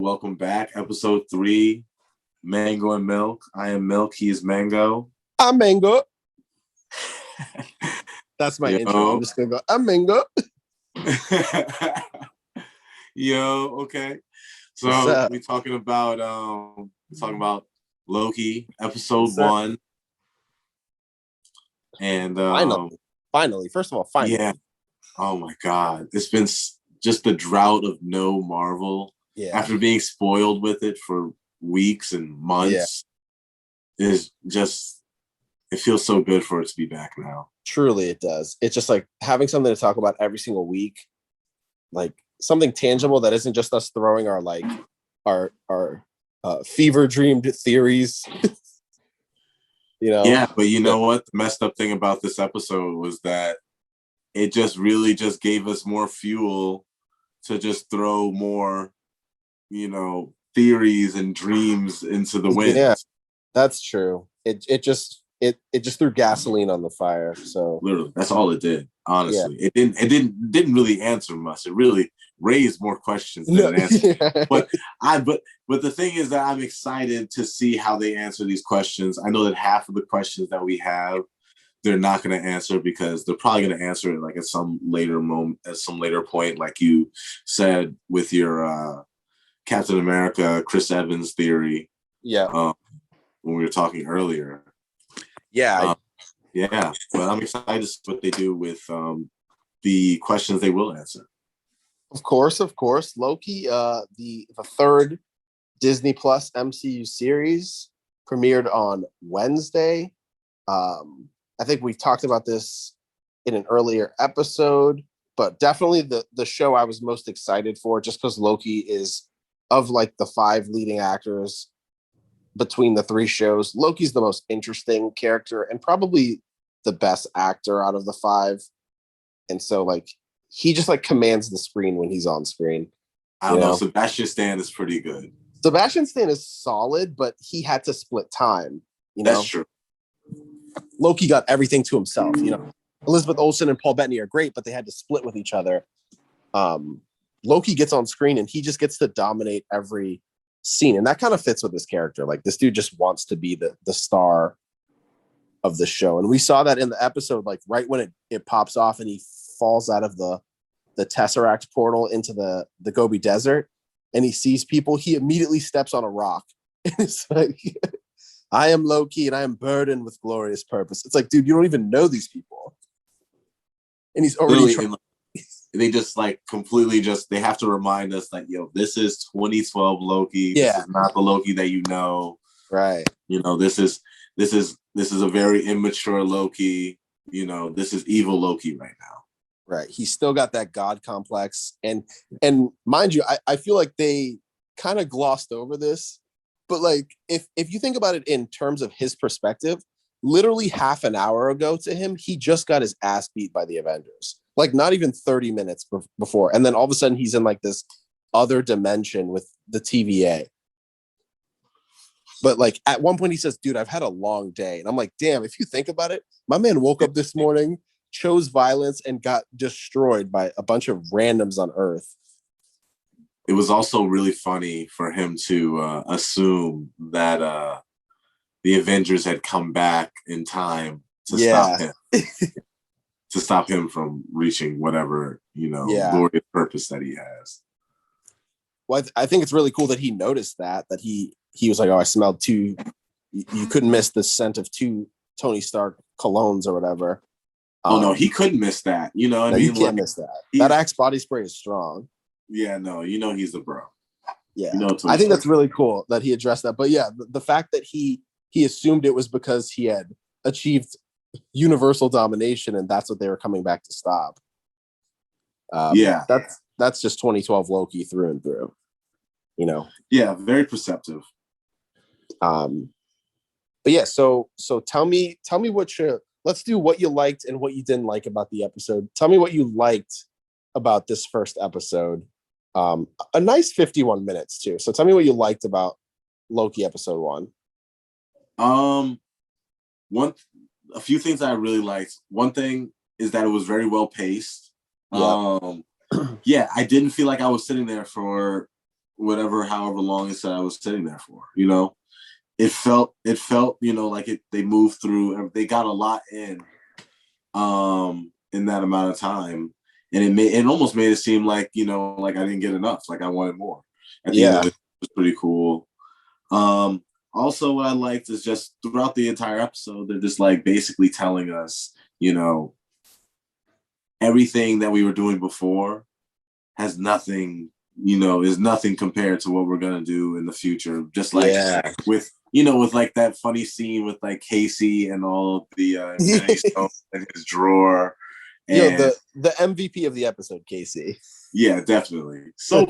Welcome back. Episode 3, Mango and Milk. I am Milk. He is Mango. I'm Mango. That's my intro. I'm just going to go, I'm Mango. Yo, okay. So we're talking about Loki, episode 1. And finally. First of all, finally. Yeah. Oh my God. It's been just the drought of no Marvel. Yeah. After being spoiled with it for weeks and months, it feels so good for it to be back now. Truly, it does. It's just like having something to talk about every single week, like something tangible that isn't just us throwing our fever dreamed theories. Yeah, but you know what? The messed up thing about this episode was that it just really just gave us more fuel to just throw more, theories and dreams into the wind. Yeah, that's true. It just threw gasoline on the fire. So literally, that's all it did. Honestly, it didn't really answer much. It really raised more questions than it answered. But the thing is that I'm excited to see how they answer these questions. I know that half of the questions that we have, they're not going to answer because they're probably going to answer it like at some later moment, at some later point, like you said with your Captain America, Chris Evans theory. Yeah. When we were talking earlier. Yeah. But I'm excited to see what they do with the questions they will answer. Of course. Loki, the third Disney Plus MCU series premiered on Wednesday. I think we talked about this in an earlier episode, but definitely the show I was most excited for, just because Loki is, of like the 5 leading actors between the 3 shows, Loki's the most interesting character and probably the best actor out of the 5. And so like he just like commands the screen when he's on screen. I don't know. Sebastian Stan is pretty good. Sebastian Stan is solid, but he had to split time. That's true. Loki got everything to himself. Elizabeth Olsen and Paul Bettany are great, but they had to split with each other. Loki gets on screen and he just gets to dominate every scene, and that kind of fits with his character. Like, this dude just wants to be the star of the show, and we saw that in the episode. Like right when it pops off and he falls out of the Tesseract portal into the Gobi Desert, and he sees people, he immediately steps on a rock. And it's like, I am Loki and I am burdened with glorious purpose. It's like, dude, you don't even know these people. And he's already they just like completely they have to remind us like, this is 2012 Loki. Yeah. This is not the Loki that you know. Right. This is a very immature Loki. This is evil Loki right now. Right. He's still got that God complex. And mind you, I feel like they kind of glossed over this. But like, if you think about it in terms of his perspective, literally half an hour ago to him, he just got his ass beat by the Avengers. Like not even 30 minutes before. And then all of a sudden he's in like this other dimension with the TVA. But like at one point he says, dude, I've had a long day. And I'm like, damn, if you think about it, my man woke up this morning, chose violence, and got destroyed by a bunch of randoms on Earth. It was also really funny for him to assume that the Avengers had come back in time to stop him. To stop him from reaching whatever, glorious purpose that he has. Well, I think it's really cool that he noticed that he was like, oh, I smelled 2. You couldn't miss the scent of 2 Tony Stark colognes or whatever. No, he couldn't miss that. You know what I mean? You can't miss that. That Axe body spray is strong. Yeah, no, he's the bro. Yeah, I think that's really cool that he addressed that. But yeah, the fact that he assumed it was because he had achieved universal domination and that's what they were coming back to stop. That's just 2012 Loki through and through. Yeah, very perceptive. But yeah, so tell me let's do what you liked and what you didn't like about the episode. Tell me what you liked about this first episode. A nice 51 minutes too. So tell me what you liked about Loki episode 1. A few things that I really liked. One thing is that it was very well paced. Yeah, I didn't feel like I was sitting there for however long it said I was sitting there for. It felt, like they moved through, they got a lot in that amount of time, and it almost made it seem like, like I didn't get enough, like I wanted more. At the end of it, it was pretty cool. Also, what I liked is just throughout the entire episode, they're just like basically telling us, everything that we were doing before has nothing, is nothing compared to what we're gonna do in the future. Just like with like that funny scene with like Casey and all of the Infinity Stones in his drawer. And the MVP of the episode, Casey. Yeah, definitely. So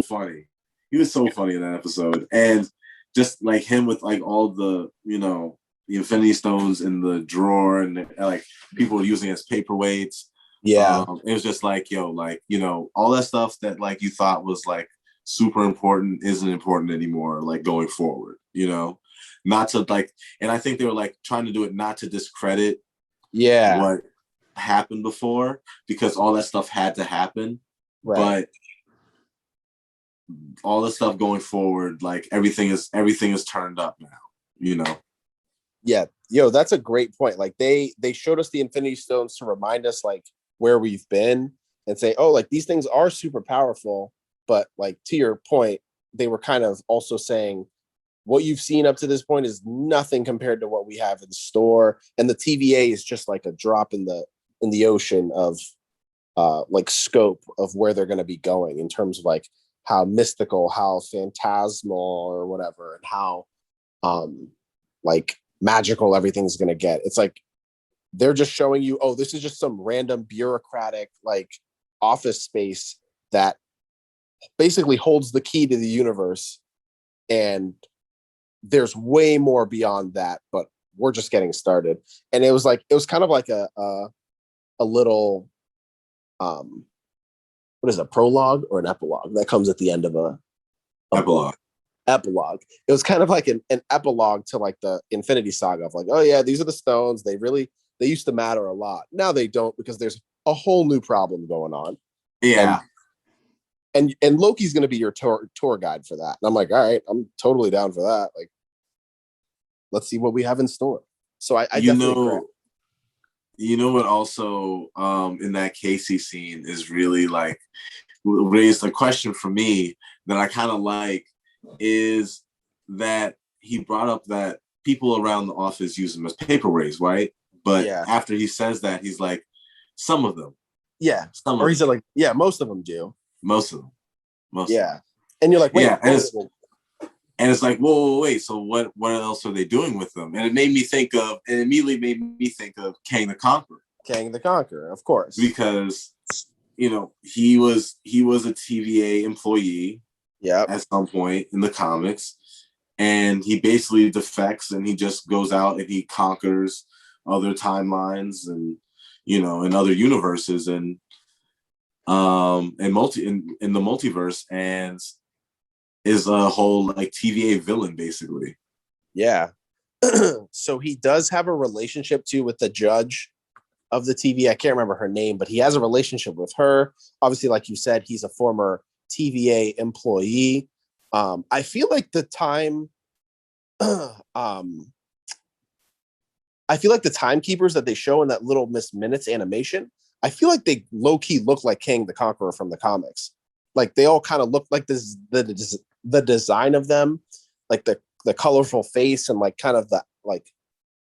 funny. He was so funny in that episode, and just like him with like all the the Infinity Stones in the drawer, and like people were using it as paperweights. Yeah, it was just like, all that stuff that like you thought was like super important isn't important anymore. Like going forward, not to like, and I think they were like trying to do it not to discredit what happened before, because all that stuff had to happen, but all the stuff going forward, like everything is turned up now, Yeah, that's a great point. Like they showed us the Infinity Stones to remind us like where we've been and say, oh, like these things are super powerful, but like to your point, they were kind of also saying what you've seen up to this point is nothing compared to what we have in store, and the TVA is just like a drop in the ocean of like scope of where they're going to be going in terms of like how mystical, how phantasmal or whatever, and how like magical everything's going to get. It's like they're just showing you, oh, this is just some random bureaucratic like office space that basically holds the key to the universe, and there's way more beyond that, but we're just getting started. And it was kind of like a little what is it, a prologue or an epilogue that comes at the end of a epilogue. It was kind of like an epilogue to like the Infinity Saga of like, oh yeah, these are the stones. They used to matter a lot. Now they don't, because there's a whole new problem going on. Yeah. And Loki's going to be your tour guide for that. And I'm like, all right, I'm totally down for that. Like, let's see what we have in store. So I definitely agree. What also in that Casey scene is really like raised a question for me that I kind of like, is that he brought up that people around the office use them as paperweights, right? But after he says that, he's like, some of them. Yeah. Or he said like, yeah, most of them do. Most of them. And you're like, wait. Yeah. And it's like, whoa, wait. So what else are they doing with them? And it immediately made me think of Kang the Conqueror. Kang the Conqueror, of course. Because, he was a TVA employee at some point in the comics. And he basically defects, and he just goes out and he conquers other timelines and, in other universes and in the multiverse, and is a whole like TVA villain basically. Yeah. So he does have a relationship too with the judge of the TVA. I can't remember her name, but he has a relationship with her. Obviously, like you said, he's a former TVA employee. I feel like the timekeepers that they show in that Little Miss Minutes animation, I feel like they low-key look like Kang the Conqueror from the comics. Like they all kind of look like this, the design of them, like the colorful face and like kind of the like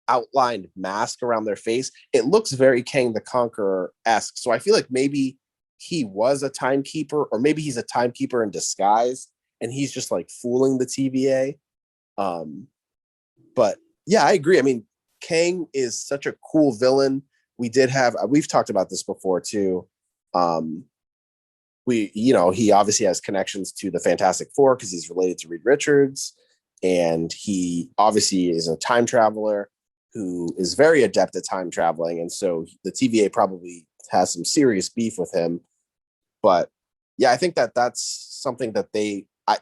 outlined mask around their face. It looks very Kang the Conqueror-esque. So I feel like maybe he was a timekeeper, or maybe he's a timekeeper in disguise and he's just like fooling the TVA. But yeah, I agree. I mean, Kang is such a cool villain. We've talked about this before too. He obviously has connections to the Fantastic Four because he's related to Reed Richards, and he obviously is a time traveler who is very adept at time traveling, and so the TVA probably has some serious beef with him. But yeah, I think that's something that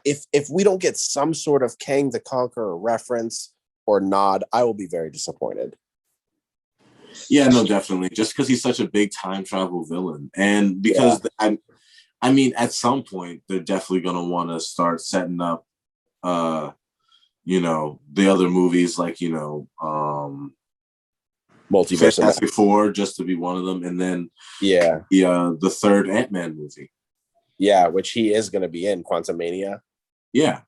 if we don't get some sort of Kang the Conqueror reference or nod, I will be very disappointed. Yeah, no, definitely. Just because he's such a big time travel villain, and because I mean, at some point, they're definitely going to want to start setting up, the other movies like, Multiverse of Fantastic Four, just to be one of them. And then the third Ant-Man movie. Yeah, which he is going to be in Quantumania. Yeah.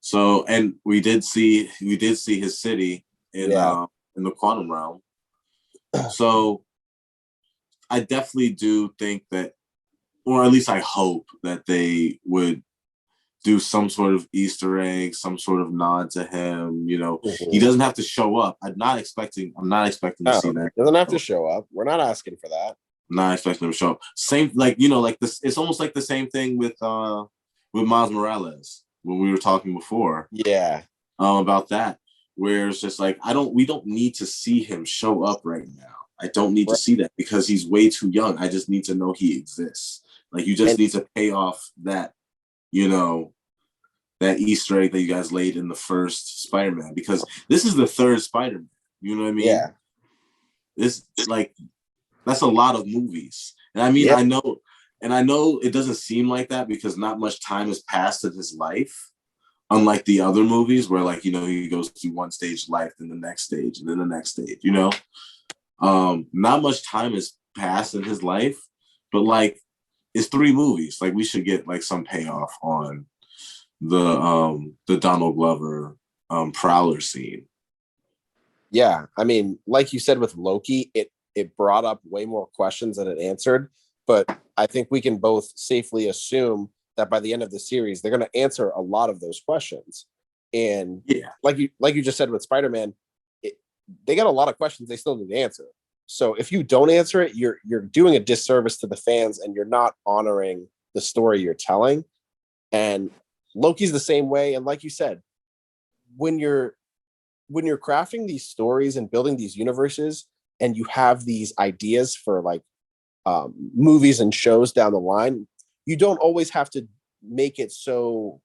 So, and we did see his city in the quantum realm. So I definitely do think that, or at least I hope that they would do some sort of Easter egg, some sort of nod to him. He doesn't have to show up. I'm not expecting to see that. He doesn't have to show up. We're not asking for that. I'm not expecting him to show up. Same, like this. It's almost like the same thing with Miles Morales when we were talking before. Yeah. About that, where it's just like we don't need to see him show up right now. I don't need to see that because he's way too young. I just need to know he exists. Like, you just need to pay off that, that Easter egg that you guys laid in the first Spider-Man, because this is the third Spider-Man. You know what I mean? Yeah. This, like, that's a lot of movies. And I mean, I know it doesn't seem like that because not much time has passed in his life. Unlike the other movies where, like, he goes through one stage of life, then the next stage, and then the next stage, not much time has passed in his life, but, like, it's 3 movies. Like, we should get, like, some payoff on the Donald Glover Prowler scene. Yeah, I mean, like you said with Loki, it brought up way more questions than it answered, but I think we can both safely assume that by the end of the series, they're going to answer a lot of those questions. And like you just said with Spider-Man, they got a lot of questions they still need to answer. So if you don't answer it, you're doing a disservice to the fans, and you're not honoring the story you're telling. And Loki's the same way. And like you said, when you're crafting these stories and building these universes, and you have these ideas for, like, movies and shows down the line, you don't always have to make it so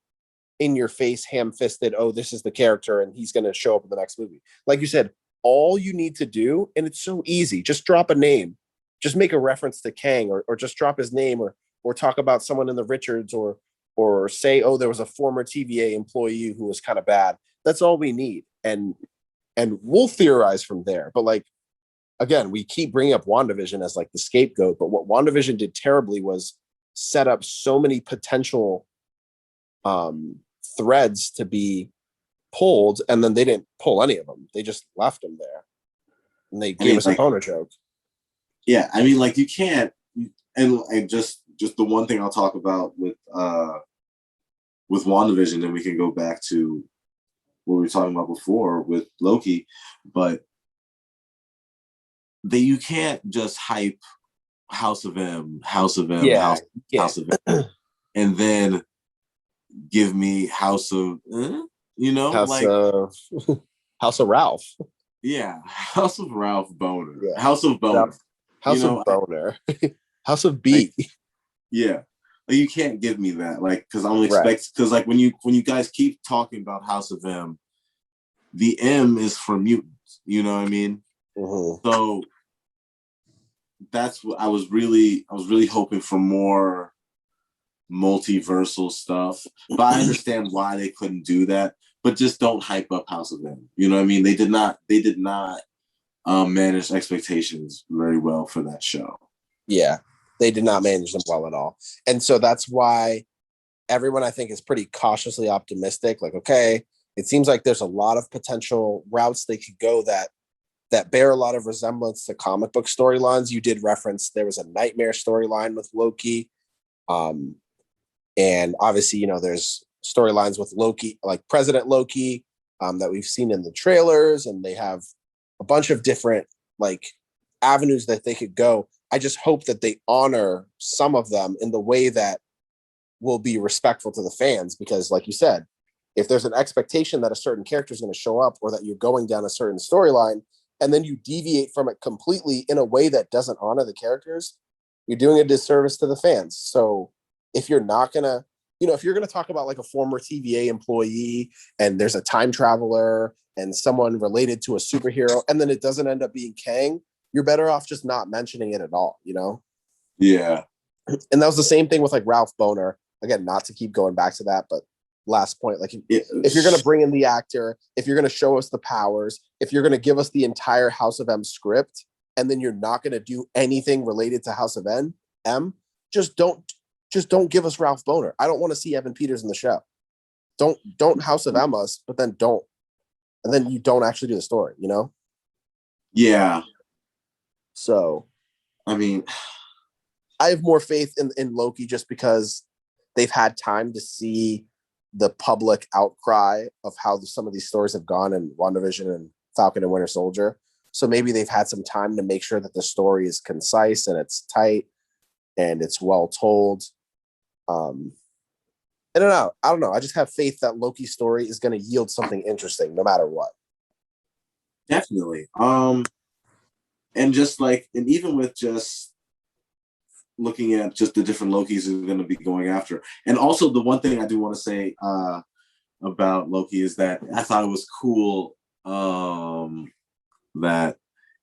in your face, ham-fisted, oh, this is the character and he's going to show up in the next movie. Like you said, all you need to do, and it's so easy, just drop a name, just make a reference to Kang, or just drop his name, or talk about someone in the Richards, or say, oh, there was a former TVA employee who was kind of bad. That's all we need. And we'll theorize from there. But, like, again, we keep bringing up WandaVision as, like, the scapegoat, but what WandaVision did terribly was set up so many potential threads to be pulled, and then they didn't pull any of them. They just left them there, and they gave us a boner joke. Yeah, I mean, like, you can't, and just the one thing I'll talk about with WandaVision, and we can go back to what we were talking about before with Loki, but you can't just hype House of M, House of M, and then give me House of, House of Ralph. Yeah, House of Ralph Boner. Yeah. House of Boner. House of Boner. House of B. Yeah. Like, you can't give me that, like, because I'm expecting, because, like, when you guys keep talking about House of M, the M is for mutants. You know what I mean? Mm-hmm. So that's what I was really hoping for, more multiversal stuff. But I understand why they couldn't do that. But just don't hype up House of M. You know what I mean? They did not manage expectations very well for that show. Yeah, they did not manage them well at all. And so that's why everyone, I think, is pretty cautiously optimistic. Like, okay, it seems like there's a lot of potential routes they could go that bear a lot of resemblance to comic book storylines. You did reference there was a Nightmare storyline with Loki. And obviously, there's storylines with Loki, like President Loki, that we've seen in the trailers, and they have a bunch of different, like, avenues that they could go. I just hope that they honor some of them in the way that will be respectful to the fans, because, like you said, if there's an expectation that a certain character is going to show up, or that you're going down a certain storyline, and then you deviate from it completely in a way that doesn't honor the characters, you're doing a disservice to the fans. So if you're not going to, if you're going to talk about, like, a former TVA employee, and there's a time traveler and someone related to a superhero, and then it doesn't end up being Kang, you're better off just not mentioning it at all, Yeah. And that was the same thing with like Ralph Bohner. Again, not to keep going back to that, but last point, like if you're going to bring in the actor, if you're going to show us the powers, if you're going to give us the entire House of M script, and then you're not going to do anything related to House of M, just don't give us Ralph Bohner. I don't want to see Evan Peters in the show. Don't House of M us, but then don't, and then you don't actually do the story, you know? Yeah. So, I mean, I have more faith in Loki just because they've had time to see the public outcry of how some of these stories have gone in WandaVision and Falcon and Winter Soldier. So maybe they've had some time to make sure that the story is concise and it's tight and it's well told. I don't know. I just have faith that Loki's story is going to yield something interesting no matter what. Definitely. And just like, and even with just looking at just the different Lokis who are going to be going after. And also the one thing I do want to say about Loki is that I thought it was cool that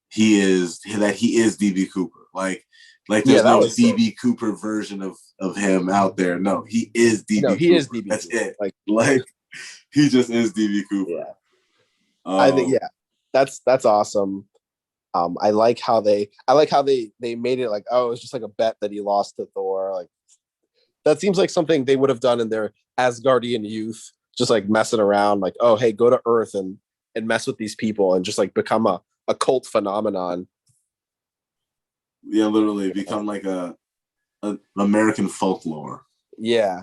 he is DB Cooper. Like there's no DB Cooper version of him out there. No, he is DB Cooper. He is DB That's Cooper. it. Like he just is DB Cooper. Yeah. I think that's awesome. I like how they made it like, oh, it's just like a bet that he lost to Thor. Like that seems like something they would have done in their Asgardian youth, just like messing around, like, oh, hey, go to Earth and mess with these people and just like become a cult phenomenon. Yeah, literally become like a American folklore. Yeah.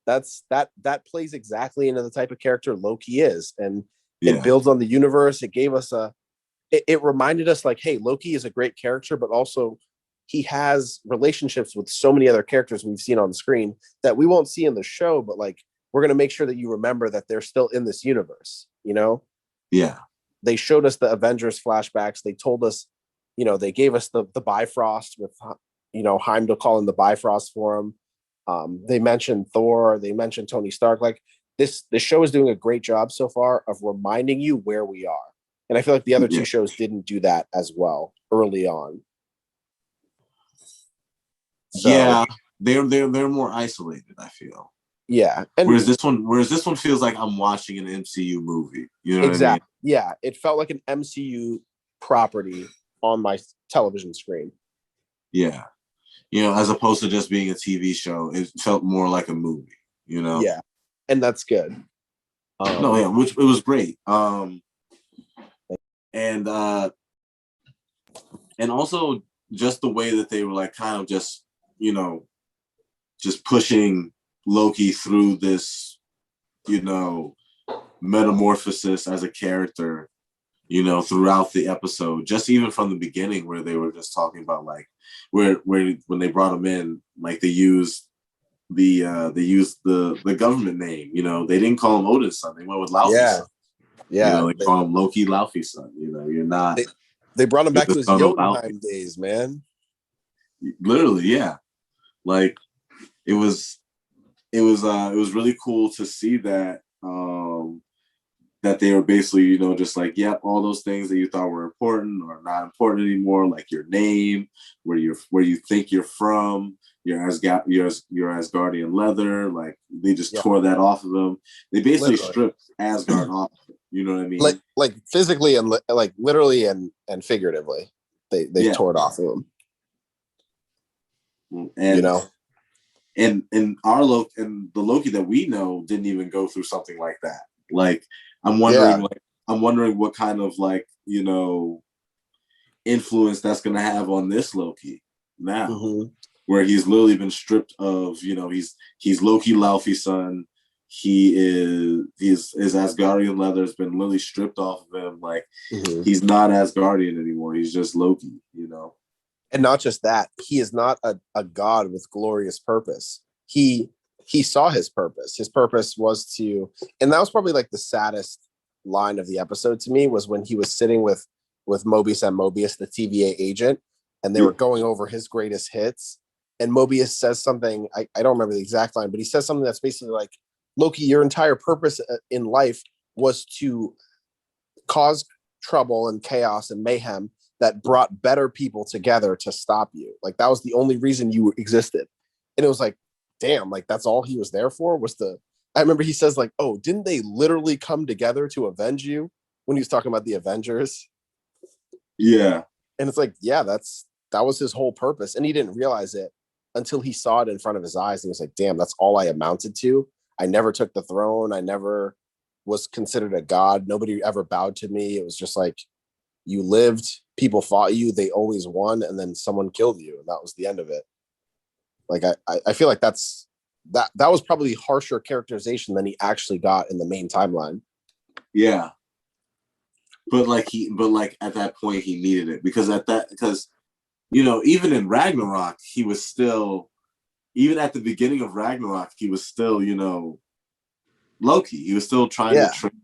That plays exactly into the type of character Loki is. And it builds on the universe. It gave us it reminded us like, hey, Loki is a great character, but also he has relationships with so many other characters we've seen on the screen that we won't see in the show, but like, we're going to make sure that you remember that they're still in this universe, you know? Yeah. They showed us the Avengers flashbacks. They told us, you know, they gave us the Bifrost with, you know, Heimdall calling the Bifrost for him. They mentioned Thor. They mentioned Tony Stark. Like this show is doing a great job so far of reminding you where we are. And I feel like the other two shows didn't do that as well early on. So, yeah, they're more isolated, I feel. Yeah. And whereas this one feels like I'm watching an MCU movie. You know what I mean? Yeah. It felt like an MCU property on my television screen. Yeah. You know, as opposed to just being a TV show, it felt more like a movie, you know? Yeah. And that's good. Which it was great. And also just the way that they were like kind of just, you know, just pushing Loki through this, you know, metamorphosis as a character, you know, throughout the episode, just even from the beginning where they were just talking about like where when they brought him in, like they used the government name, you know, they didn't call him Odin's son, they went with Laufeyson. Yeah. You know, they call him Loki Laufeyson. You know, you're not. They brought him back to his Jotunheim days, man. Literally, yeah. Like it was really cool to see that that they were basically, you know, just like, yeah, all those things that you thought were important are not important anymore, like your name, where you think you're from, your Asgardian leather, like they just tore that off of them. They basically stripped Asgard off. You know what I mean? Like physically and like literally and figuratively, they tore it off of him. And you know, and our the Loki that we know didn't even go through something like that. Like I'm wondering what kind of like, you know, influence that's gonna have on this Loki now, where he's literally been stripped of, you know, he's Loki Laufeyson. His Asgardian leather has been literally stripped off of him. Like he's not Asgardian anymore. He's just Loki, you know. And not just that, he is not a god with glorious purpose. He saw his purpose. His purpose was to, and that was probably like the saddest line of the episode to me, was when he was sitting with Mobius and Mobius, the TVA agent, and they were going over his greatest hits. And Mobius says something, I don't remember the exact line, but he says something that's basically like, Loki, your entire purpose in life was to cause trouble and chaos and mayhem that brought better people together to stop you. Like that was the only reason you existed. And it was like, damn, like that's all he was there for was the. I remember he says like, oh, didn't they literally come together to avenge you when he was talking about the Avengers? Yeah. And it's like, yeah, that was his whole purpose. And he didn't realize it until he saw it in front of his eyes. And he was like, damn, that's all I amounted to. I never took the throne. I never was considered a god. Nobody ever bowed to me. It was just like, you lived, people fought you, they always won, and then someone killed you. And that was the end of it. Like, I feel like that was probably harsher characterization than he actually got in the main timeline. Yeah. But at that point he needed it because even in Ragnarok, he was still, even at the beginning of Ragnarok, he was still, Loki. He was still trying to train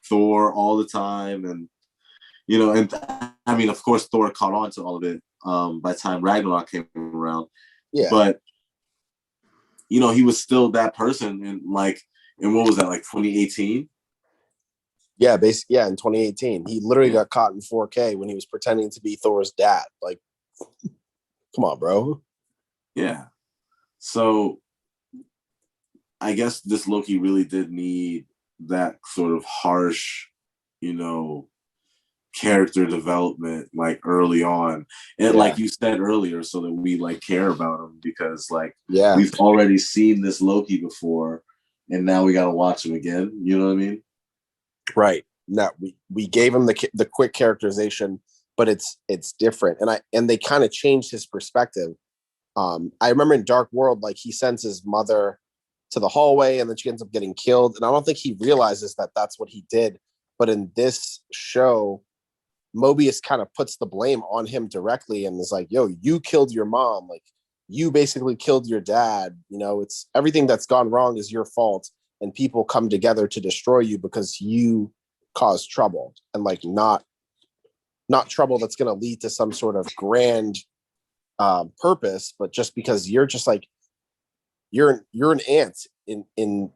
Thor all the time. And, and I mean, of course, Thor caught on to all of it by the time Ragnarok came around. Yeah. But, he was still that person. And what was that, like 2018? Yeah, basically, in 2018. He literally got caught in 4K when he was pretending to be Thor's dad. Like, come on, bro. Yeah. So I guess this Loki really did need that sort of harsh, character development like early on. And like you said earlier, so that we like care about him because we've already seen this Loki before and now we got to watch him again. You know what I mean? Right. No, we gave him the quick characterization, but it's different. And they kind of changed his perspective. I remember in Dark World, like he sends his mother to the hallway and then she ends up getting killed. And I don't think he realizes that that's what he did. But in this show, Mobius kind of puts the blame on him directly and is like, yo, you killed your mom. Like you basically killed your dad. It's everything that's gone wrong is your fault. And people come together to destroy you because you caused trouble and like not trouble that's going to lead to some sort of grand purpose, but just because you're just like you're an ant in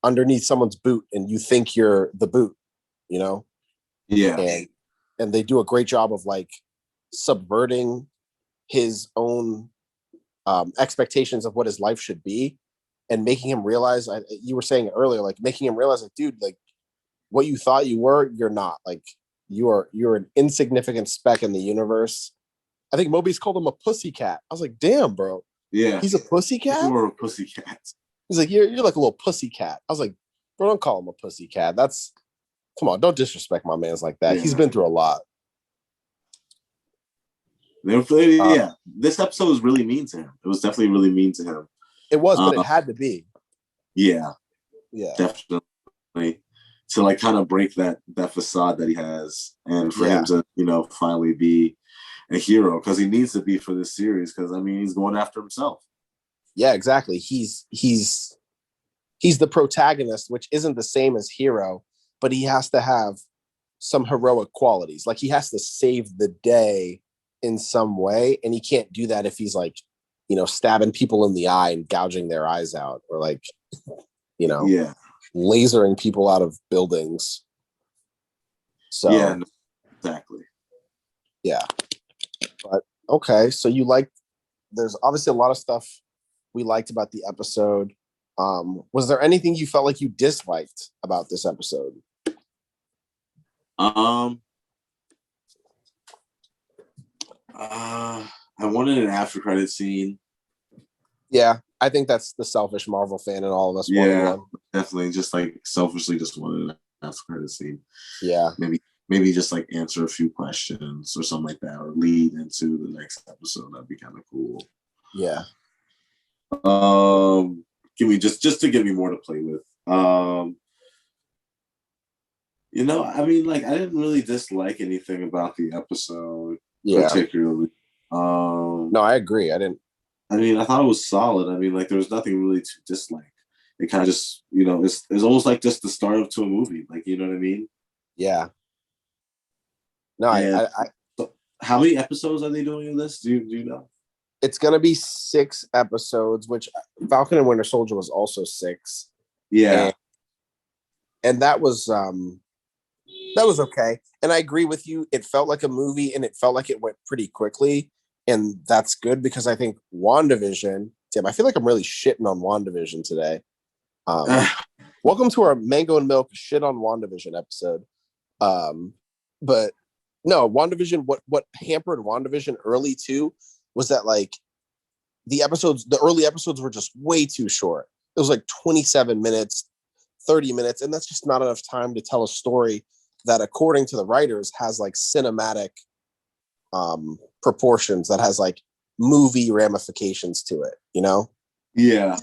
underneath someone's boot and you think you're the boot, Yeah. And they do a great job of like subverting his own expectations of what his life should be and making him realize, you were saying earlier, like making him realize like, dude, like what you thought you were, you're not. Like you're an insignificant speck in the universe. I think Mobius called him a pussycat. I was like, damn, bro. Yeah. He's a pussycat? You're a pussycat. He's like, you're like a little pussycat. I was like, bro, don't call him a pussycat. Come on, don't disrespect my man's like that. Yeah. He's been through a lot. This episode was really mean to him. It was definitely really mean to him. It was, but it had to be. Yeah. Yeah. Definitely. To like kind of break that facade that he has and for him to, finally be a hero because he needs to be for this series because I mean he's going after himself. Yeah, exactly. He's the protagonist, which isn't the same as hero, but he has to have some heroic qualities. Like he has to save the day in some way, and he can't do that if he's like, stabbing people in the eye and gouging their eyes out, or like, lasering people out of buildings. So yeah, exactly. Yeah. But okay, so there's obviously a lot of stuff we liked about the episode. Was there anything you felt like you disliked about this episode? I wanted an after credit scene. Yeah, I think that's the selfish Marvel fan in all of us. Yeah, definitely. Just like selfishly, just wanted an after credit scene. Yeah, maybe just like answer a few questions or something like that, or lead into the next episode. That'd be kind of cool. Yeah. Give me just to give me more to play with. I mean, like I didn't really dislike anything about the episode particularly. No, I agree. I thought it was solid. I mean, like there was nothing really to dislike. It kind of just, it's almost like just the start to a movie. Like, you know what I mean? Yeah. No, so how many episodes are they doing in this? Do you know? It's gonna be 6 episodes, which Falcon and Winter Soldier was also 6. Yeah. And that was okay. And I agree with you. It felt like a movie and it felt like it went pretty quickly. And that's good because I think WandaVision Damn, I feel like I'm really shitting on WandaVision today. Welcome to our Mango and Milk shit on WandaVision episode. But no, WandaVision, what hampered WandaVision early too was that like the early episodes were just way too short. It was like 27 minutes, 30 minutes, and that's just not enough time to tell a story that, according to the writers, has like cinematic proportions, that has like movie ramifications to it, you know? Yeah.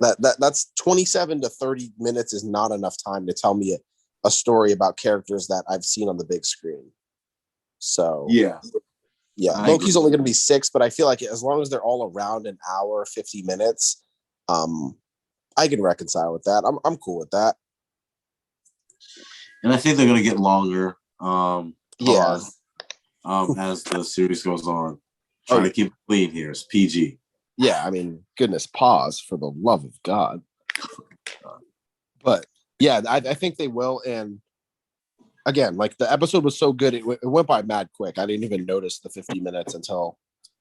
That's 27 to 30 minutes is not enough time to tell me a story about characters that I've seen on the big screen. So yeah, Loki's only going to be 6, but I feel like as long as they're all around an hour, 50 minutes, I can reconcile with that. I'm cool with that. And I think they're going to get longer. As the series goes on. Trying to keep it clean here. It's PG. Yeah, I mean, goodness, pause for the love of God. But yeah, I think they will. And again, like the episode was so good, it went by mad quick. I didn't even notice the 50 minutes until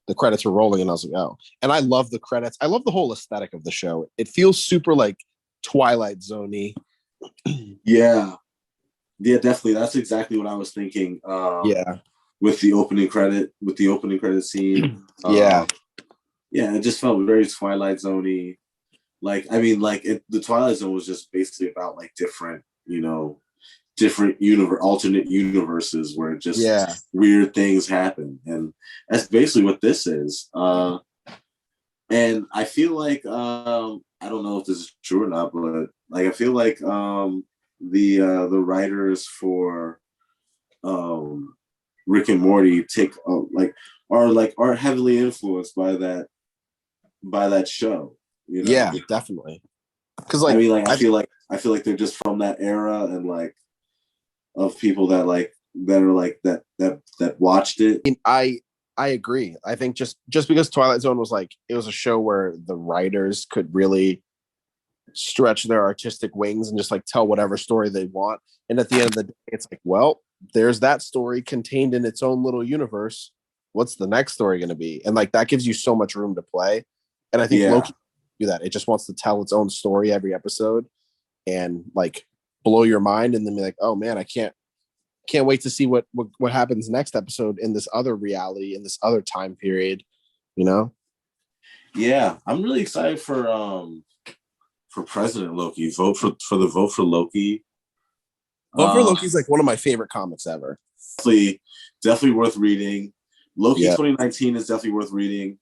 the credits were rolling, and I was like, oh. And I love the credits. I love the whole aesthetic of the show. It feels super like Twilight Zone-y. Yeah, definitely. That's exactly what I was thinking. With the opening credit scene. It just felt very Twilight Zone-y. Like, I mean, like the Twilight Zone was just basically about like different alternate universes where just weird things happen, and that's basically what this is. And I feel like I don't know if this is true or not, but like I feel like the writers for Rick and Morty are heavily influenced by that show. You know? Yeah, definitely. Because like, I mean, like I feel like they're just from that era, and like of people that watched it. I agree. I think just because Twilight Zone was like, it was a show where the writers could really stretch their artistic wings and just like tell whatever story they want. And at the end of the day, it's like, well, there's that story contained in its own little universe. What's the next story going to be? And like that gives you so much room to play. And I think Loki do that. It just wants to tell its own story every episode and like blow your mind, and then be like, oh man, I can't wait to see what happens next episode in this other reality, in this other time period, you know? Yeah, I'm really excited for President Loki. Vote for Loki. Vote for Loki is like one of my favorite comics ever. Definitely worth reading. Loki 2019 is definitely worth reading.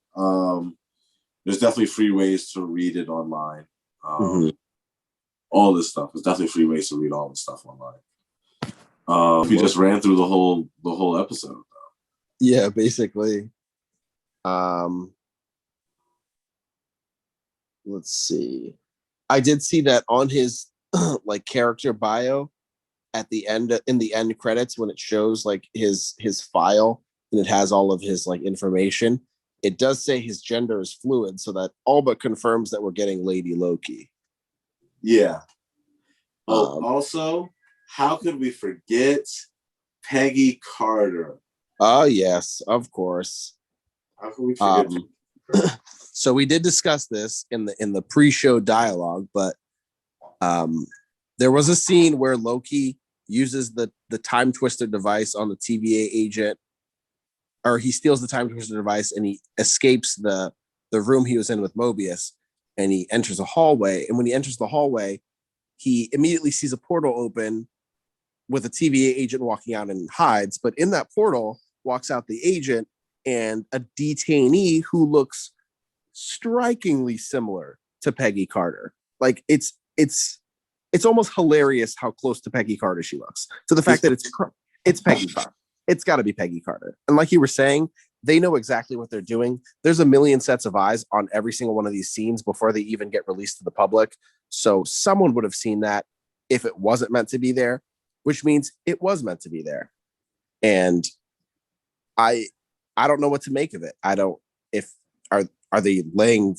There's definitely free ways to read it online. All this stuff. There's definitely free ways to read all this stuff online. We just ran through the whole episode. Though. Yeah, basically. Let's see. I did see that on his like character bio at the end, in the end credits, when it shows like his file and it has all of his like information, it does say his gender is fluid, so that all but confirms that we're getting Lady Loki. Yeah. Also, how could we forget Peggy Carter? Oh, yes, of course. How could we forget? So we did discuss this in the pre-show dialogue, but there was a scene where Loki uses the time twister device on the TVA agent, or he steals the time twister device and he escapes the room he was in with Mobius, and he enters a hallway. And when he enters the hallway, he immediately sees a portal open with a TVA agent walking out, and hides. But in that portal walks out the agent and a detainee who looks strikingly similar to Peggy Carter. Like it's almost hilarious how close to Peggy Carter she looks. To the fact that it's Peggy Carter. It's got to be Peggy Carter. And like you were saying, they know exactly what they're doing. There's a million sets of eyes on every single one of these scenes before they even get released to the public. So someone would have seen that if it wasn't meant to be there, which means it was meant to be there. And I don't know what to make of it. Are they laying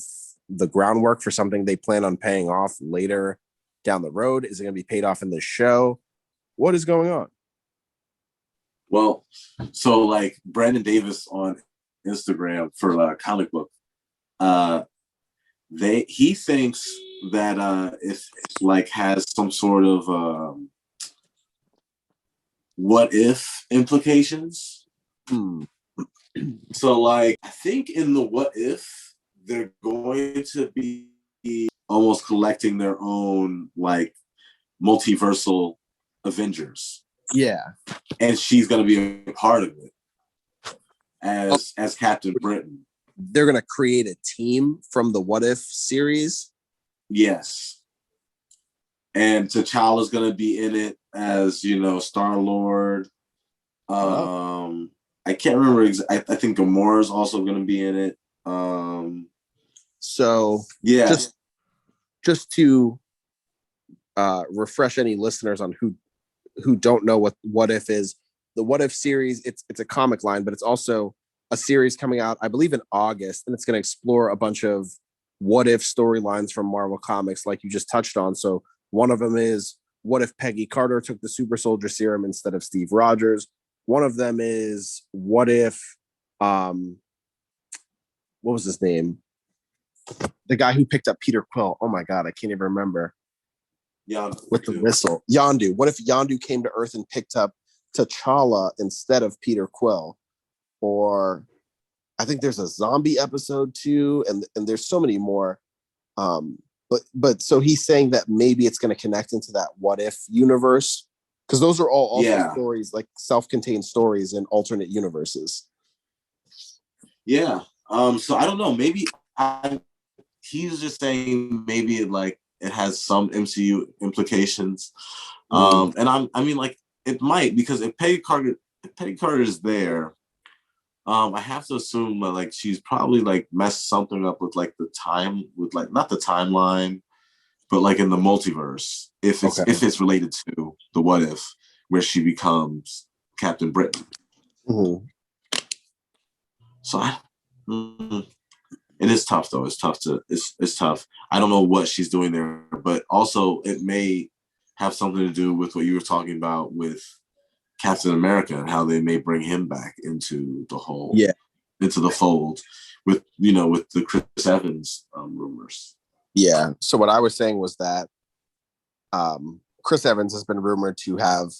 the groundwork for something they plan on paying off later down the road? Is it going to be paid off in this show? What is going on? Well, so like Brandon Davis on Instagram for Comic Book, he thinks that if like has some sort of what if implications. So like I think in the what if they're going to be almost collecting their own like multiversal Avengers. Yeah. And she's gonna be a part of it as Captain Britain. They're gonna create a team from the What If series. Yes. And T'Challa's gonna be in it as, you know, Star-Lord. I can't remember. I think Gamora's also gonna be in it. So yeah, just to refresh any listeners on who don't know what if is, the What If series, it's a comic line, but it's also a series coming out, I believe, in August, and it's going to explore a bunch of what if storylines from Marvel Comics, like you just touched on. So one of them is, what if Peggy Carter took the super soldier serum instead of Steve Rogers? One of them is, what if what was his name? The guy who picked up Peter Quill. Oh my God, I can't even remember. Yondu, with the whistle. Yondu. What if Yondu came to Earth and picked up T'Challa instead of Peter Quill? Or I think there's a zombie episode too, and there's so many more. But so he's saying that maybe it's going to connect into that what if universe, because those are all also stories, like self-contained stories in alternate universes. Yeah. So I don't know. Maybe he's just saying maybe it has some MCU implications. And I mean, like, it might, because if Peggy Carter is there, I have to assume that like she's probably like messed something up with like the time, with like not the timeline, but like in the multiverse, if it's related to the what if, where she becomes Captain Britain. So it is tough though. It's tough. I don't know what she's doing there, but also it may have something to do with what you were talking about with Captain America and how they may bring him back into the whole, into the fold with the Chris Evans rumors. Yeah. So what I was saying was that Chris Evans has been rumored to have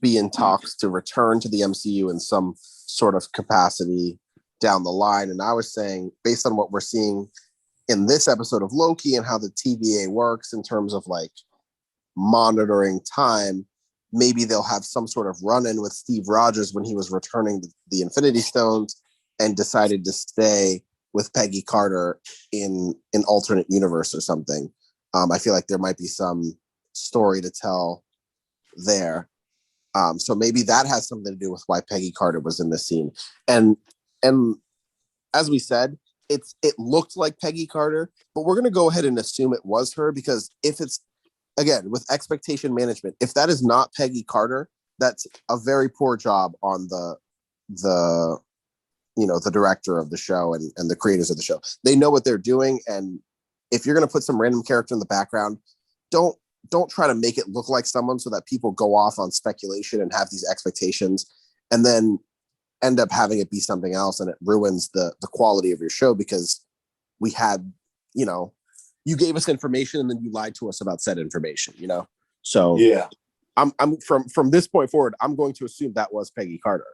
be in talks to return to the MCU in some sort of capacity down the line. And I was saying, based on what we're seeing in this episode of Loki and how the TVA works in terms of like monitoring time, maybe they'll have some sort of run-in with Steve Rogers when he was returning the Infinity Stones and decided to stay with Peggy Carter in an alternate universe or something. I feel like there might be some story to tell there. So maybe that has something to do with why Peggy Carter was in this scene. And as we said, it looked like Peggy Carter, but we're going to go ahead and assume it was her, because if it's, again, with expectation management, if that is not Peggy Carter, that's a very poor job on the director of the show and the creators of the show. They know what they're doing, and if you're going to put some random character in the background, don't try to make it look like someone so that people go off on speculation and have these expectations and then end up having it be something else, and it ruins the quality of your show, because we had, you gave us information and then you lied to us about said information, So yeah, I'm from this point forward, I'm going to assume that was Peggy Carter.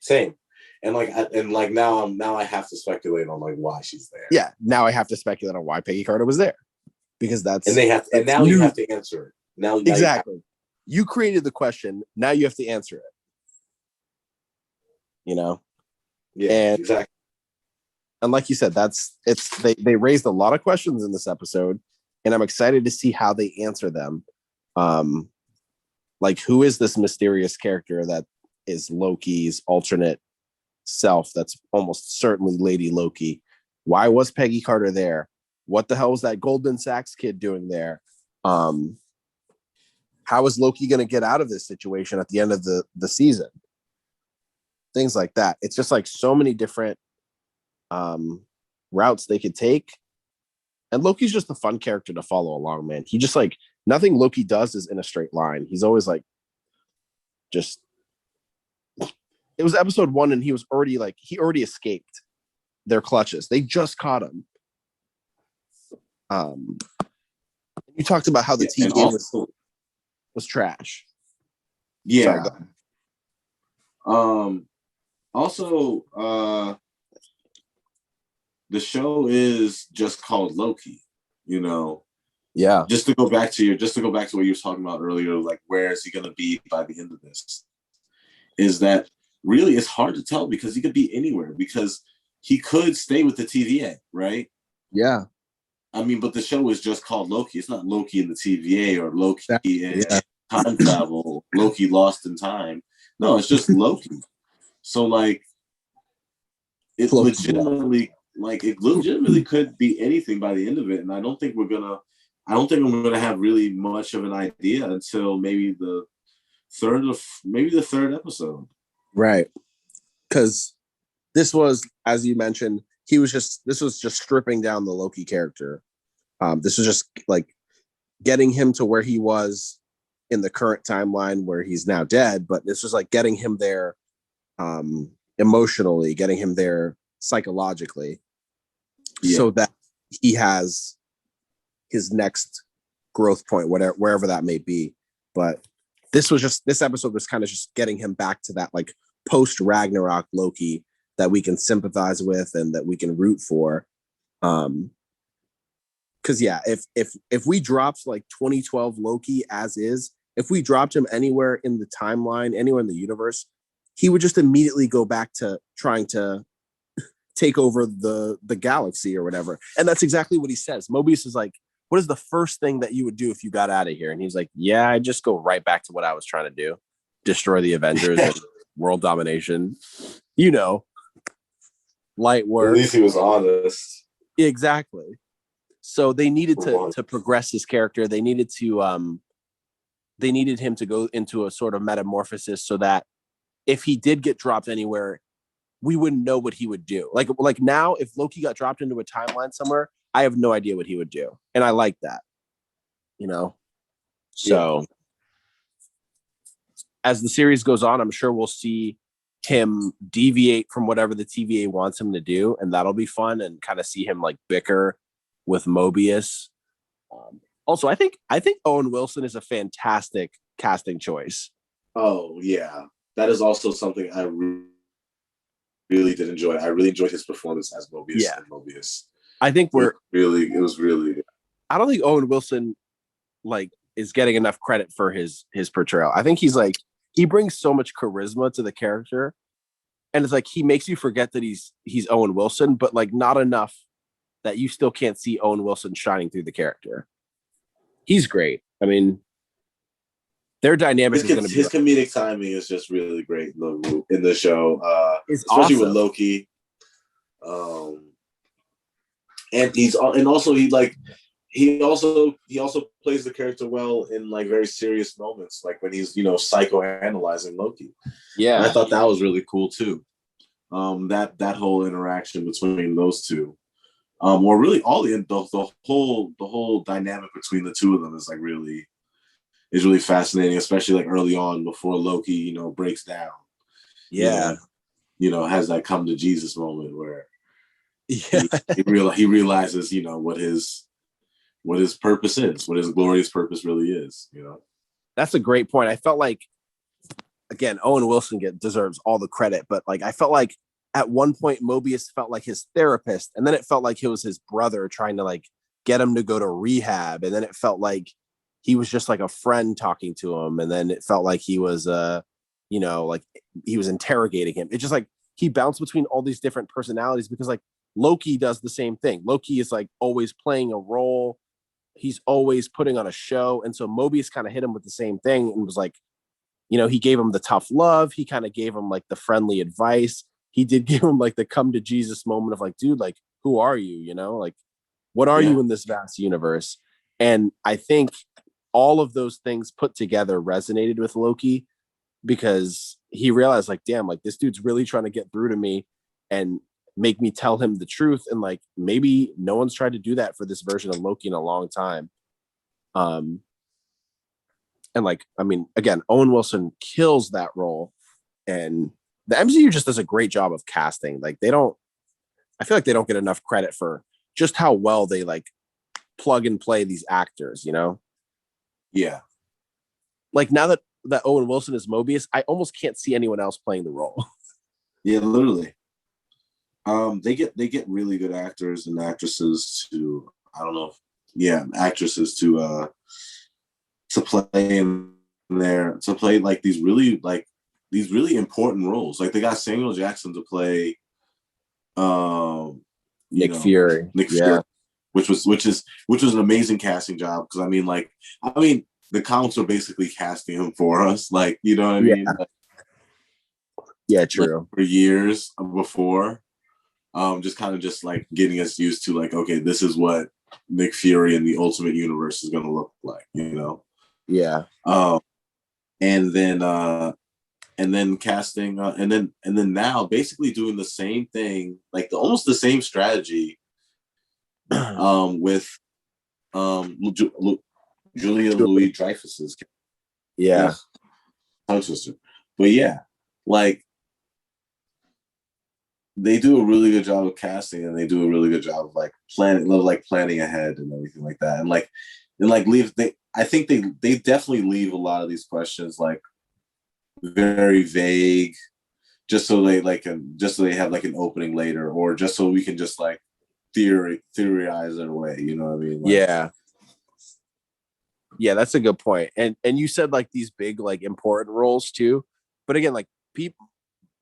Same. And now I have to speculate on like why she's there. Yeah, now I have to speculate on why Peggy Carter was there, because you have to answer it. Now exactly. You created the question. Now you have to answer it. Yeah, and, exactly. And like you said, they raised a lot of questions in this episode, and I'm excited to see how they answer them. Like, who is this mysterious character that is Loki's alternate self? That's almost certainly Lady Loki. Why was Peggy Carter there? What the hell was that Goldman Sachs kid doing there? How is Loki going to get out of this situation at the end of the season? Things like that. It's just like so many different routes they could take. And Loki's just a fun character to follow along, man. He just like, nothing Loki does is in a straight line. He's always like, it was episode 1 and he was already like, he already escaped their clutches. They just caught him. You talked about how the TVA was trash. Yeah. Sorry, also, the show is just called Loki, you know. Yeah. Just to go back to what you were talking about earlier, like where is he gonna be by the end of this? Is that really it's hard to tell because he could be anywhere because he could stay with the TVA, right? Yeah. I mean, but the show is just called Loki. It's not Loki in the TVA or Loki in time travel, Loki lost in time. No, it's just Loki. So like it legitimately could be anything by the end of it. And I don't think I'm gonna have really much of an idea until maybe the third episode. Right. Because this was, as you mentioned, this was just stripping down the Loki character. This was just like getting him to where he was in the current timeline where he's now dead, but this was like getting him there emotionally, getting him there psychologically, so that he has his next growth point, wherever that may be. But this episode was kind of just getting him back to that like post Ragnarok Loki that we can sympathize with and that we can root for. Because if we dropped like 2012 Loki as is, if we dropped him anywhere in the timeline, anywhere in the universe, he would just immediately go back to trying to take over the galaxy or whatever. And that's exactly what he says. Mobius is like, what is the first thing that you would do if you got out of here? And he's like, yeah, I just go right back to what I was trying to do. Destroy the Avengers and world domination. You know, light work. At least he was honest. Exactly. So they needed to progress his character. They needed him to go into a sort of metamorphosis so that if he did get dropped anywhere, we wouldn't know what he would do. Like now, if Loki got dropped into a timeline somewhere, I have no idea what he would do. And I like that, you know? So as the series goes on, I'm sure we'll see him deviate from whatever the TVA wants him to do. And that'll be fun and kind of see him like bicker with Mobius. Also, I think Owen Wilson is a fantastic casting choice. Oh yeah. That is also something I really did enjoy. I really enjoyed his performance as Mobius and Mobius. I think it was really good. I don't think Owen Wilson like is getting enough credit for his portrayal. I think he brings so much charisma to the character, and it's like he makes you forget that he's Owen Wilson, but like not enough that you still can't see Owen Wilson shining through the character. He's great. I mean, their dynamic is going to be his comedic timing is just really great in the show, especially with Loki. And he also plays the character well in like very serious moments, like when he's psychoanalyzing Loki. Yeah, and I thought that was really cool too. That whole interaction between those two, or really all the whole dynamic between the two of them is like really fascinating, especially like early on before Loki breaks down. Has that come to Jesus moment where he realizes what his purpose is, what his glorious purpose really is. That's a great point. I felt like, again, Owen Wilson deserves all the credit, but like I felt like at one point Mobius felt like his therapist, and then it felt like it was his brother trying to like get him to go to rehab, and then it felt like he was just like a friend talking to him, and then it felt like he was like he was interrogating him. It's just like he bounced between all these different personalities because like Loki does the same thing. Loki is like always playing a role. He's always putting on a show. And so Mobius kind of hit him with the same thing and was like, he gave him the tough love. He kind of gave him like the friendly advice. He did give him like the come to Jesus moment of like, dude, like, who are you? Like, what are you in this vast universe? And I think all of those things put together resonated with Loki because he realized like, damn, like this dude's really trying to get through to me and make me tell him the truth. And like, maybe no one's tried to do that for this version of Loki in a long time. And like, I mean, again, Owen Wilson kills that role, and the MCU just does a great job of casting. Like they don't I feel like they don't get enough credit for just how well they like plug and play these actors, you know? Yeah. Like now that Owen Wilson is Mobius, I almost can't see anyone else playing the role. Yeah, literally. They get really good actors and actresses to, I don't know, actresses to play in there, to play like these really important roles. Like they got Samuel Jackson to play Nick Fury. Nick Fury, which was an amazing casting job, because I mean the comics are basically casting him for us, like, you know what I mean? Like, yeah, true. Like, for years before, just kind of just like getting us used to like, okay, this is what Nick Fury in the Ultimate Universe is going to look like, you know? Yeah. And then casting, and then now basically doing the same thing, like almost the same strategy, with Julia Louis-Dreyfus's tongue sister. But yeah, like they do a really good job of casting, and they do a really good job of like planning ahead and everything like that, and I think they definitely leave a lot of these questions like very vague, just so they have like an opening later, or just so we can just like theorize it away, you know what I mean? Like, yeah, that's a good point. And you said like these big like important roles too, but again, like people,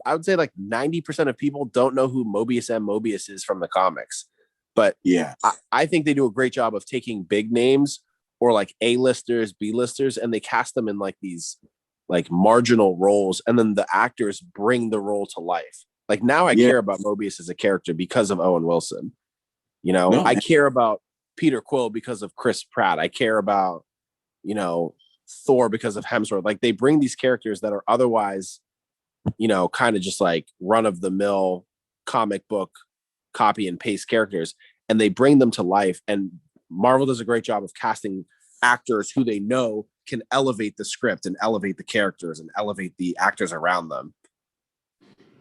I would say like 90% of people don't know who Mobius M. Mobius is from the comics. But yeah, I think they do a great job of taking big names or like A-listers, B-listers, and they cast them in like these like marginal roles, and then the actors bring the role to life. Like now I care about Mobius as a character because of Owen Wilson. You know, I care about Peter Quill because of Chris Pratt. I care about, you know, Thor because of Hemsworth. Like they bring these characters that are otherwise, you know, kind of just like run of the mill comic book copy and paste characters, and they bring them to life. And Marvel does a great job of casting actors who they know can elevate the script and elevate the characters and elevate the actors around them.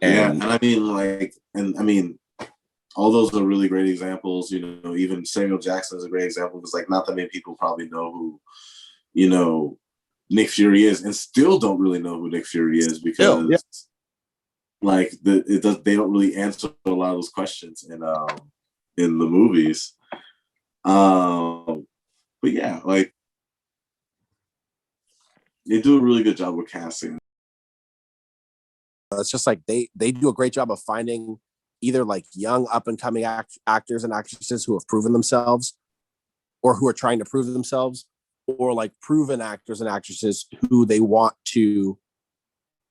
And I mean, all those are really great examples. You know, even Samuel Jackson is a great example, because like not that many people probably know who, you know, Nick Fury is, and still don't really know who Nick Fury is, because like they don't really answer a lot of those questions in the movies. But yeah, like they do a really good job with casting. It's just like they do a great job of finding either like young up and coming actors and actresses who have proven themselves, or who are trying to prove themselves, or like proven actors and actresses who they want to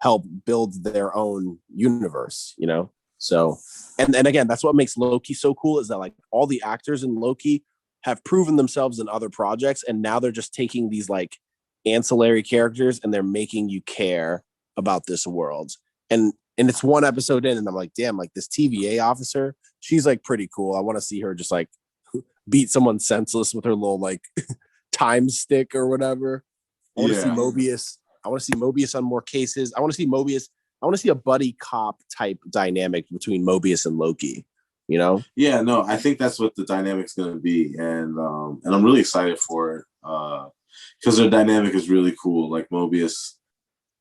help build their own universe, you know? So, and again, that's what makes Loki so cool, is that like all the actors in Loki have proven themselves in other projects, and now they're just taking these like ancillary characters and they're making you care about this world. And it's one episode in, and I'm like, damn, like this TVA officer, she's like pretty cool. I want to see her just like beat someone senseless with her little like time stick or whatever. I want to see Mobius. I want to see Mobius on more cases. I want to see Mobius. I want to see a buddy cop type dynamic between Mobius and Loki, you know? Yeah, no, I think that's what the dynamic's going to be. And I'm really excited for it, because their dynamic is really cool. Like Mobius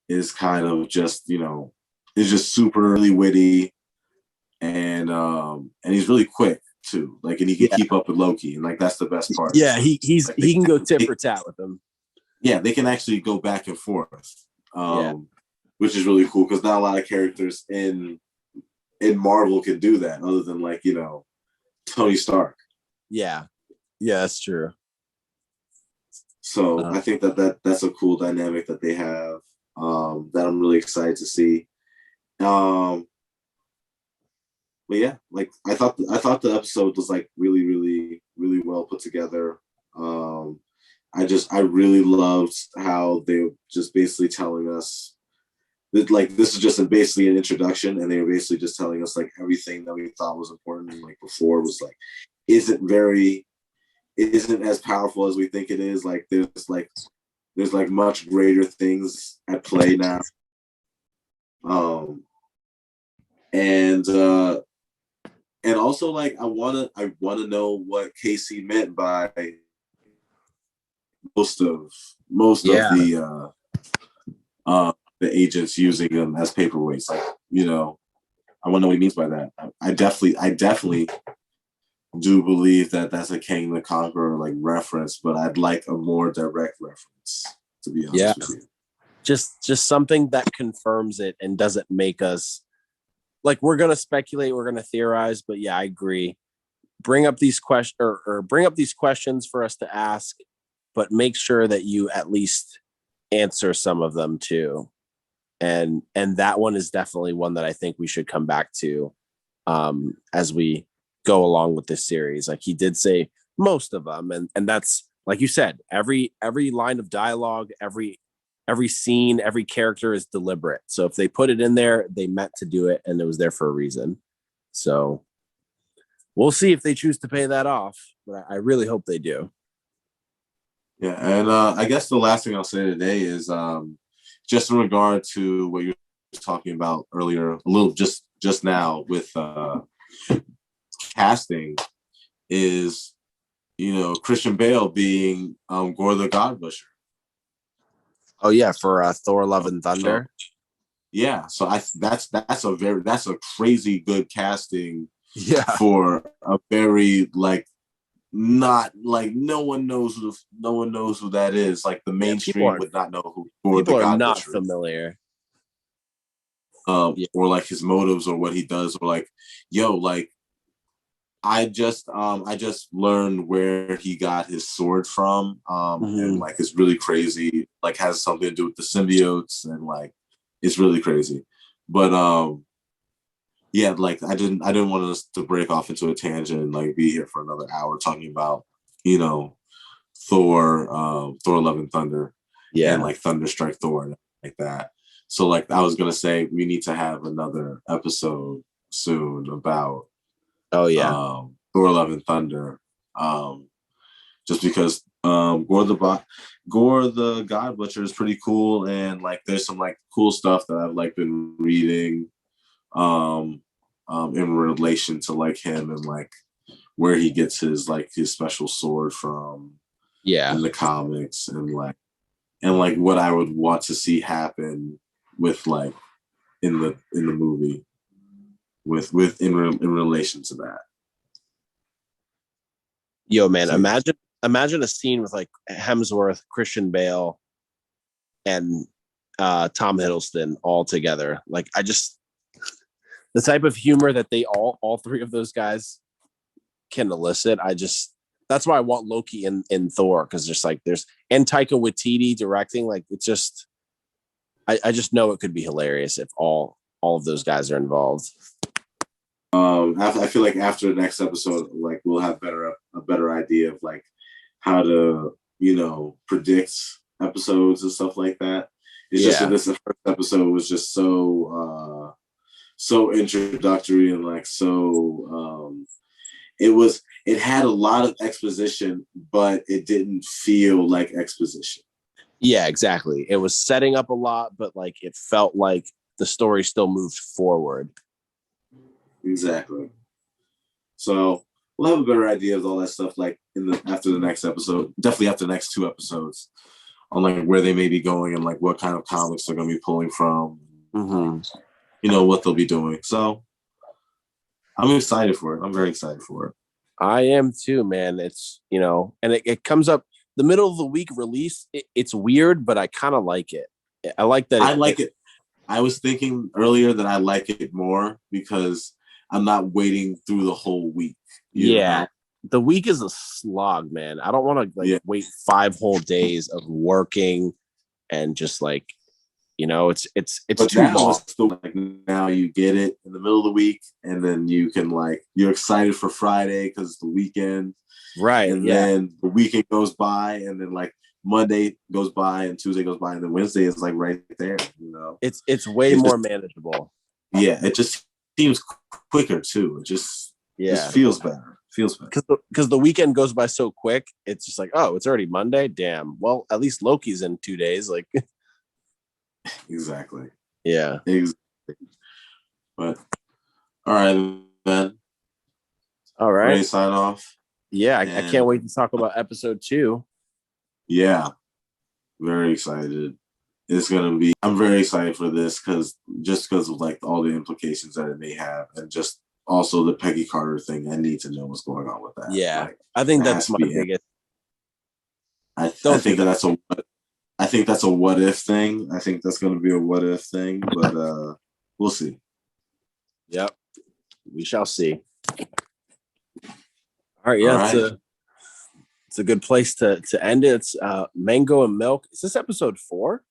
is kind of just, you know, is just super really witty, and he's really quick too. Like, and he can keep up with Loki, and like that's the best part. Yeah, he can go tit for tat with him. Yeah, they can actually go back and forth, which is really cool, because not a lot of characters in Marvel can do that, other than like, you know, Tony Stark. Yeah, that's true. So I think that's a cool dynamic that they have, that I'm really excited to see. But yeah, like I thought the episode was like really, really, really well put together. I really loved how they were just basically telling us that like this is just basically an introduction, and they were basically just telling us like everything that we thought was important, and like before was like isn't as powerful as we think it is. Like there's much greater things at play now. And and also like I wanna know what Casey meant by most of the agents using them as paperweights. Like, I want to know what he means by that. I definitely do believe that that's a King the Conqueror like reference, but I'd like a more direct reference, to be honest with you. Just something that confirms it and doesn't make us like, we're gonna speculate, we're gonna theorize, but yeah, I agree. Bring up these questions or bring up these questions for us to ask, but make sure that you at least answer some of them too. And that one is definitely one that I think we should come back to as we go along with this series. Like, he did say most of them, and that's, like you said, every line of dialogue, every scene, every character is deliberate. So if they put it in there, they meant to do it, and it was there for a reason. So we'll see if they choose to pay that off, but I really hope they do. Yeah, and I guess the last thing I'll say today is just in regard to what you were talking about earlier, a little just now with casting, is Christian Bale being Gore the God Butcher. Oh yeah, for Thor: Love and Thunder. So that's a crazy good casting. Yeah, for a very like not like no one knows who that is. Like the mainstream would not know who Gore the God not Butcher familiar. Or like his motives or what he does, or like, like I just learned where he got his sword from, and like it's really crazy. Like has something to do with the symbiotes, and like it's really crazy. But like I didn't want us to break off into a tangent and like be here for another hour talking about Thor, Love and Thunder, and like Thunderstrike Thor and like that. So like I was gonna say we need to have another episode soon about Thor: Love and Thunder, just because Gore the God Butcher is pretty cool, and like there's some like cool stuff that I've like been reading in relation to like him and like where he gets his special sword from in the comics, and like what I would want to see happen with like in the movie with in relation to that. Yo, man, imagine a scene with like Hemsworth, Christian Bale, and Tom Hiddleston all together. Like, the type of humor that they all three of those guys can elicit. That's why I want Loki in Thor, because just like and Taika Waititi directing, like it's just, I just know it could be hilarious if all of those guys are involved. I feel like after the next episode, like we'll have a better idea of like how to predict episodes and stuff like that. It's just that this first episode was just so introductory, and like it had a lot of exposition, but it didn't feel like exposition. Yeah, exactly. It was setting up a lot, but like it felt like the story still moved forward. Exactly. So we'll have a better idea of all that stuff like after the next episode, definitely after the next 2 episodes, on like where they may be going and like what kind of comics they're going to be pulling from, what they'll be doing. So I'm excited for it. I'm very excited for it. I am too, man. It's, and it comes up the middle of the week release. It's weird, but I kind of like it. I like that. I like it. I was thinking earlier that I like it more because I'm not waiting through the whole week. You know? The week is a slog, man. I don't want to wait 5 whole days of working and just like, it's but too long. Still, like, now you get it in the middle of the week, and then you can you're excited for Friday because it's the weekend, right? And then the weekend goes by, and then like Monday goes by, and Tuesday goes by, and then Wednesday is like right there. It's way more manageable. Yeah, it just seems quicker too. It just feels better. Because the weekend goes by so quick. It's just like, oh, it's already Monday. Damn. Well, at least Loki's in 2 days. Like. Exactly. Yeah. Exactly. But all right, man. All right. Ready to sign off? Yeah, I can't wait to talk about episode 2. Yeah, very excited. It's gonna be. I'm very excited for this because of like all the implications that it may have, and just also the Peggy Carter thing. I need to know what's going on with that. Yeah, like, I think that's my biggest. I think that's a. I think that's a what if thing. I think that's going to be a what if thing, but we'll see. Yep, we shall see. All right, yeah, all right. It's a good place to end it. It's Mango and Milk. Is this episode 4?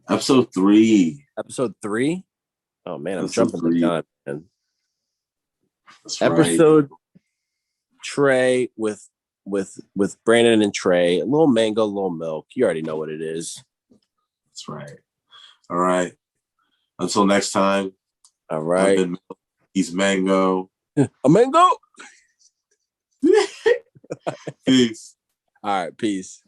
Episode 3. Episode 3? Oh man, I'm jumping the gun. Man. That's episode right. Trey with Brandon and Trey. A little Mango, a little Milk. You already know what it is. That's right. All right. Until next time. All right. He's Mango. A Mango. Peace. All right. Peace.